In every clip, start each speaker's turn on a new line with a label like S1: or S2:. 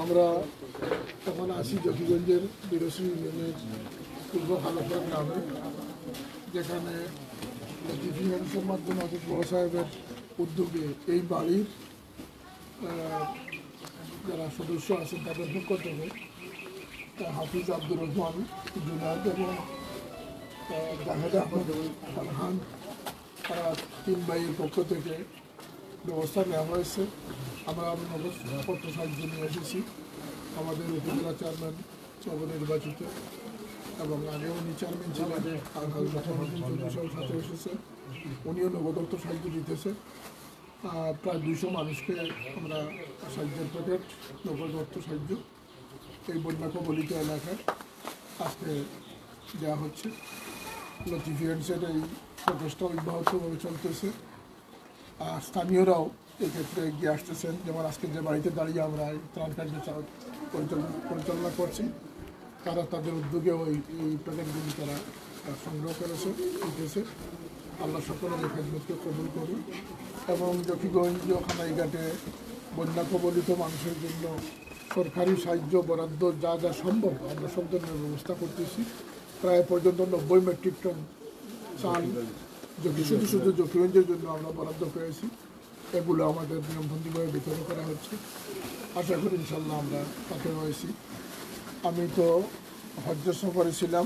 S1: আমরা তখন আসি জকিগঞ্জের বিরসি ইউনিয়নের পূর্ব খালাপাড়া গ্রামে, যেখানে ডিফিনেন্সের মাধ্যমে অজিত বড় সাহেবের উদ্যোগে এই বাড়ির যারা সদস্য আছেন তাদের পক্ষ থেকে হাফিজ আব্দুর রহমান জুনাদ এবং জাহেদ আহমদ খান তারা 3 ভাইয়ের পক্ষ থেকে ব্যবস্থা নেওয়া হয়েছে। আমরা নগদ পত্র সাহায্য নিয়ে এসেছি। আমাদের উপজেলা চেয়ারম্যান নবনির্বাচিত এবং আগে উনি চেয়ারম্যান ছিলেন সাথে এসেছে, উনিও নগদ অর্থ সাহায্য দিতেছে। প্রায় 200 মানুষকে আমরা সাহায্যের প্যাকেট নগদ অর্থ সাহায্য এই বন্যা কবলিত এলাকায় আজকে দেওয়া হচ্ছে। লতিফিয়েন্সের এই প্রচেষ্টা অব্যাহতভাবে চলতেছে। আর স্থানীয়রাও এক্ষেত্রে এগিয়ে আসতেছেন, যেমন আজকে যে বাড়িতে দাঁড়িয়ে আমরা এই ত্রাণ কার্য পরিচালনা করছি, তারা তাদের উদ্যোগেও এই প্যাকেটগুলি তারা সংগ্রহ করেছে দিতেছে। আল্লাহ সকলের এই খেদমতকে কবুল করুন এবং জকিগঞ্জ খানাইঘাটে বন্যা কবলিত মানুষের জন্য সরকারি সাহায্য বরাদ্দ যা যা সম্ভব আমরা সব ধরনের ব্যবস্থা করতেছি। প্রায় পর্যন্ত 90 মেট্রিক টন চাল শুধু জকিগঞ্জের জন্য আমরা বরাদ্দ পেয়েছি। এগুলো আমাদের নিয়মবন্দীভাবে বিতরণ করা হচ্ছে। আশা করি ইনশাল্লাহ আমরা তাতে রয়েছি। আমি তো হজ্জ সফরে ছিলাম,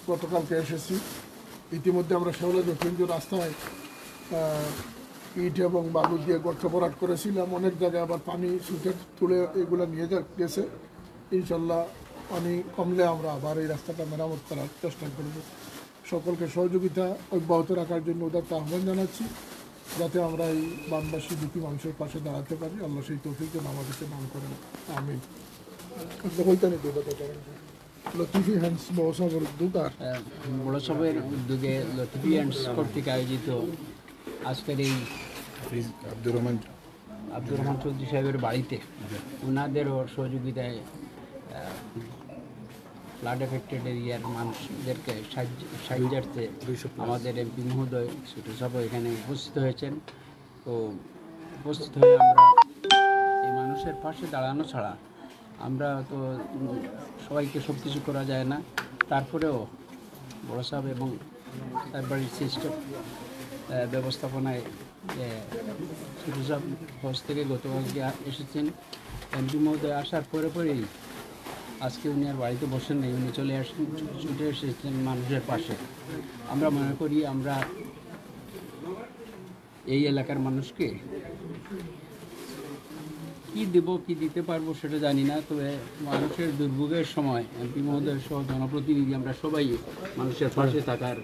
S1: গতকালকে এসেছি। ইতিমধ্যে আমরা শেওলা জকিগঞ্জ রাস্তায় ইট এবং বালু দিয়ে গর্ত ভরাট করেছিলাম। অনেক জায়গায় আবার পানি সুইচের তুলে এগুলো নিয়ে গেছে। ইনশাল্লাহ পানি কমলে আমরা আবার এই রাস্তাটা মেরামত করার চেষ্টা করব। সকলকে সহযোগিতা অব্যাহত রাখার জন্য ওদেরকে আহ্বান জানাচ্ছি, যাতে আমরা এই বানবাসী দুঃখী মানুষের পাশে দাঁড়াতে পারি। আল্লাহ সেই তৌফিক যেন আমাদেরকে দান করেন, আমিন। লতিফি হ্যান্ডস বড়সাহেবের উদ্যোগ আর
S2: বড়সাহেবের উদ্যোগে লতিফি হ্যান্ডস কর্তৃক আয়োজিত আজকের এই আব্দুর রহমান চৌধুরী সাহেবের বাড়িতে ওনাদেরও সহযোগিতায় ফ্লাড এফেক্টেড এরিয়ার মানুষদেরকে সাহায্যার্থে আমাদের এমপি মহোদয় ছোটো সাহেব এখানে উপস্থিত হয়েছেন। তো উপস্থিত হয়ে আমরা এই মানুষের পাশে দাঁড়ানো ছাড়া আমরা তো সবাইকে সব কিছু করা যায় না। তারপরেও বড় সাহেব এবং তার বাড়ির সিস্টেম ব্যবস্থাপনায় ছোটো সাহেব হজ থেকে গতকালকে এসেছেন। এমপি মহোদয় আসার পরেই আজকে উনি আর বাড়িতে বসেন নেই, উনি চলে আসেন, ছুটে এসেছেন মানুষের পাশে। আমরা মনে করি আমরা এই এলাকার মানুষকে কি দেব কি দিতে পারবো সেটা জানি না, তবে মানুষের দুর্ভোগের সময় এমপি মহোদয় সহ জনপ্রতিনিধি আমরা সবাই মানুষের পাশে থাকার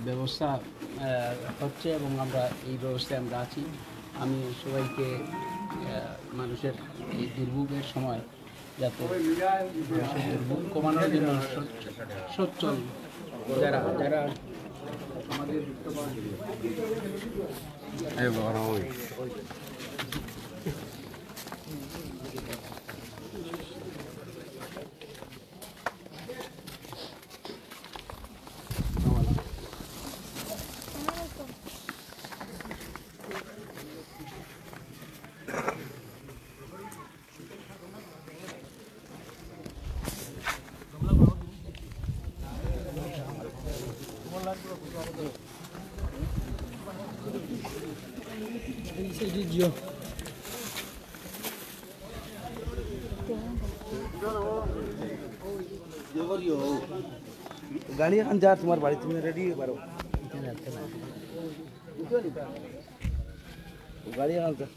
S2: ব্যবস্থা হচ্ছে এবং আমরা এই ব্যবস্থায় আমরা আছি। আমি সবাইকে মানুষের এই দুর্ভোগের সময় যাতে দুর্ভোগ কমানোর জন্য সচ্ছল যারা আমাদের
S3: গাড়ি এখন যা তোমার বাড়ি তুমি রেডি পারো গাড়ি এখন যা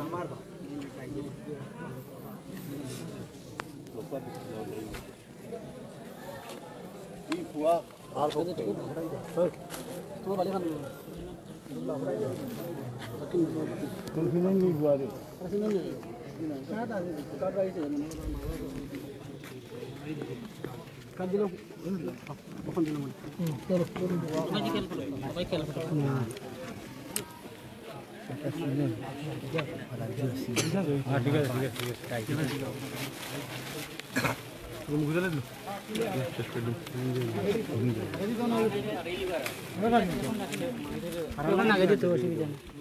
S3: আমার
S4: আগে দিতে অসুবিধা নেই